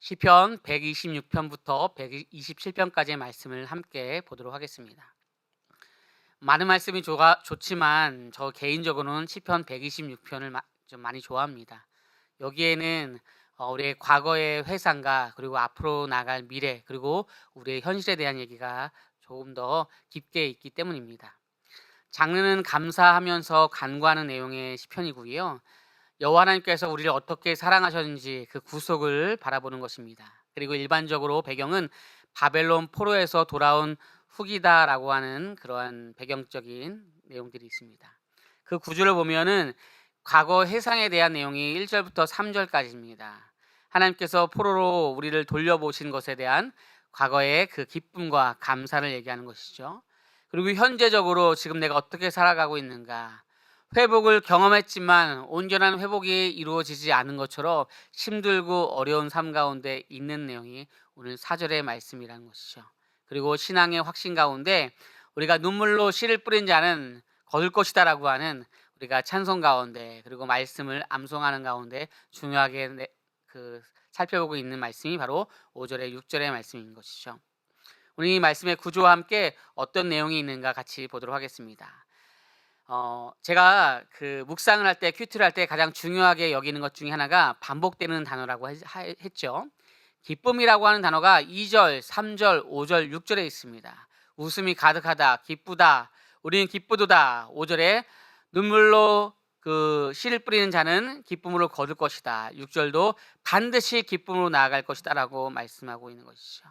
시편 126편부터 127편까지의 말씀을 함께 보도록 하겠습니다. 많은 말씀이 좋지만 저 개인적으로는 시편 126편을 좀 많이 좋아합니다. 여기에는 우리의 과거의 회상과 그리고 앞으로 나갈 미래 그리고 우리의 현실에 대한 얘기가 조금 더 깊게 있기 때문입니다. 장르는 감사하면서 간구하는 내용의 시편이고요. 여호와 하나님께서 우리를 어떻게 사랑하셨는지 그 구속을 바라보는 것입니다. 그리고 일반적으로 배경은 바벨론 포로에서 돌아온 후기다라고 하는 그러한 배경적인 내용들이 있습니다. 그 구절을 보면은 과거 해상에 대한 내용이 1절부터 3절까지입니다. 하나님께서 포로로 우리를 돌려보신 것에 대한 과거의 그 기쁨과 감사를 얘기하는 것이죠. 그리고 현재적으로 지금 내가 어떻게 살아가고 있는가, 회복을 경험했지만 온전한 회복이 이루어지지 않은 것처럼 힘들고 어려운 삶 가운데 있는 내용이 오늘 4절의 말씀이라는 것이죠. 그리고 신앙의 확신 가운데 우리가 눈물로 씨를 뿌린 자는 거둘 것이다라고 하는 우리가 찬송 가운데 그리고 말씀을 암송하는 가운데 중요하게 살펴보고 있는 말씀이 바로 5절의 6절의 말씀인 것이죠. 오늘 이 말씀의 구조와 함께 어떤 내용이 있는가 같이 보도록 하겠습니다. 제가 그 묵상을 할 때, 큐티를 할 때 가장 중요하게 여기는 것 중에 하나가 반복되는 단어라고 했죠. 기쁨이라고 하는 단어가 2절, 3절, 5절, 6절에 있습니다. 웃음이 가득하다, 기쁘다, 우리는 기쁘도다. 5절에 눈물로 그 씨를 뿌리는 자는 기쁨으로 거둘 것이다. 6절도 반드시 기쁨으로 나아갈 것이다라고 말씀하고 있는 것이죠.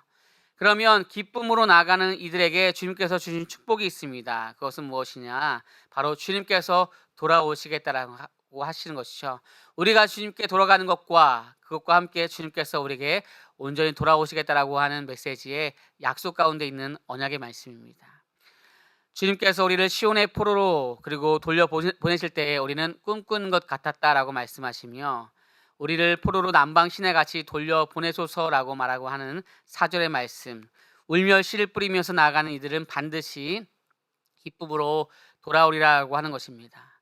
그러면 기쁨으로 나가는 이들에게 주님께서 주신 축복이 있습니다. 그것은 무엇이냐? 바로 주님께서 돌아오시겠다라고 하시는 것이죠. 우리가 주님께 돌아가는 것과 그것과 함께 주님께서 우리에게 온전히 돌아오시겠다라고 하는 메시지의 약속 가운데 있는 언약의 말씀입니다. 주님께서 우리를 시온의 포로로 그리고 보내실 때에 우리는 꿈꾸는 것 같았다라고 말씀하시며 우리를 포로로 남방 시내같이 돌려보내소서라고 말하고 하는 4절의 말씀, 울며 씨를 뿌리면서 나아가는 이들은 반드시 기쁨으로 돌아오리라고 하는 것입니다.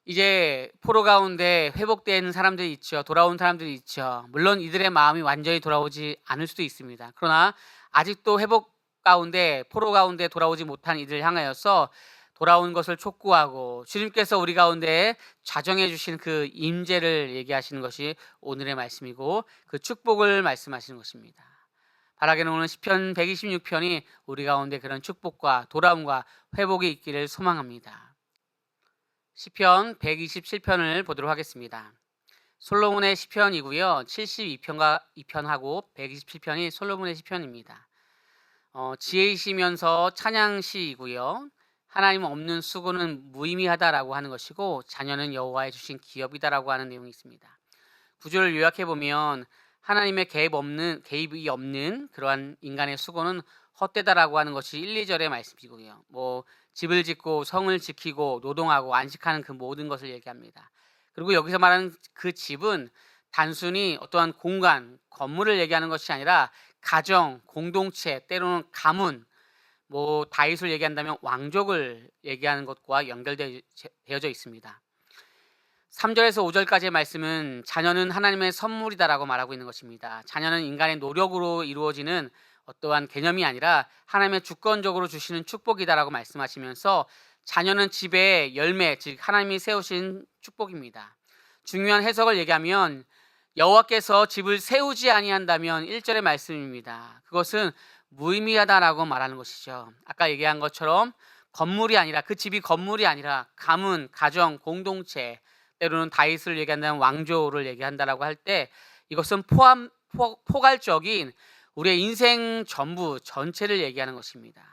이제 포로 가운데 회복되는 사람들이 있죠. 돌아온 사람들이 있죠. 물론 이들의 마음이 완전히 돌아오지 않을 수도 있습니다. 그러나 아직도 회복 가운데, 포로 가운데 돌아오지 못한 이들을 향하여서 돌아온 것을 촉구하고 주님께서 우리 가운데 자정해 주신 그 임재를 얘기하시는 것이 오늘의 말씀이고 그 축복을 말씀하시는 것입니다. 바라기는 오늘 시편 126편이 우리 가운데 그런 축복과 돌아옴과 회복이 있기를 소망합니다. 시편 127편을 보도록 하겠습니다. 솔로몬의 시편이고요. 72편과 2편하고 127편이 솔로몬의 시편입니다. 지혜이시면서 찬양시이고요. 하나님 없는 수고는 무의미하다라고 하는 것이고 자녀는 여호와의 주신 기업이다라고 하는 내용이 있습니다. 구절을 요약해 보면 하나님의 개입이 없는 그러한 인간의 수고는 헛되다라고 하는 것이 1, 2절의 말씀이고요. 집을 짓고 성을 지키고 노동하고 안식하는 그 모든 것을 얘기합니다. 그리고 여기서 말하는 그 집은 단순히 어떠한 공간, 건물을 얘기하는 것이 아니라 가정, 공동체, 때로는 가문, 다윗을 얘기한다면 왕족을 얘기하는 것과 연결되어져 있습니다. 3절에서 5절까지의 말씀은 자녀는 하나님의 선물이다라고 말하고 있는 것입니다. 자녀는 인간의 노력으로 이루어지는 어떠한 개념이 아니라 하나님의 주권적으로 주시는 축복이다라고 말씀하시면서 자녀는 집의 열매, 즉 하나님이 세우신 축복입니다. 중요한 해석을 얘기하면 여호와께서 집을 세우지 아니한다면 1절의 말씀입니다. 그것은 무의미하다라고 말하는 것이죠. 아까 얘기한 것처럼 건물이 아니라 그 집이 건물이 아니라 가문, 가정, 공동체 때로는 다윗을 얘기한다면 왕조를 얘기한다라고 할 때 이것은 포괄적인 우리의 인생 전부 전체를 얘기하는 것입니다.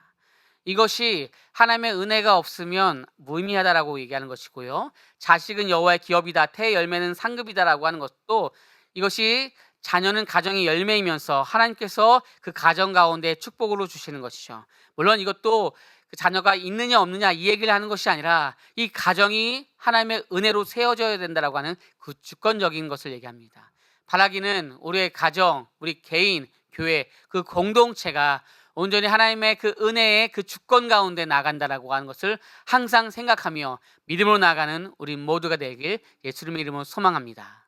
이것이 하나님의 은혜가 없으면 무의미하다라고 얘기하는 것이고요. 자식은 여호와의 기업이다. 태의 열매는 상급이다라고 하는 것도 이것이 자녀는 가정의 열매이면서 하나님께서 그 가정 가운데 축복으로 주시는 것이죠. 물론 이것도 그 자녀가 있느냐 없느냐 이 얘기를 하는 것이 아니라 이 가정이 하나님의 은혜로 세워져야 된다라고 하는 그 주권적인 것을 얘기합니다. 바라기는 우리의 가정, 우리 개인, 교회, 그 공동체가 온전히 하나님의 그 은혜의 그 주권 가운데 나간다라고 하는 것을 항상 생각하며 믿음으로 나아가는 우리 모두가 되길 예수님의 이름으로 소망합니다.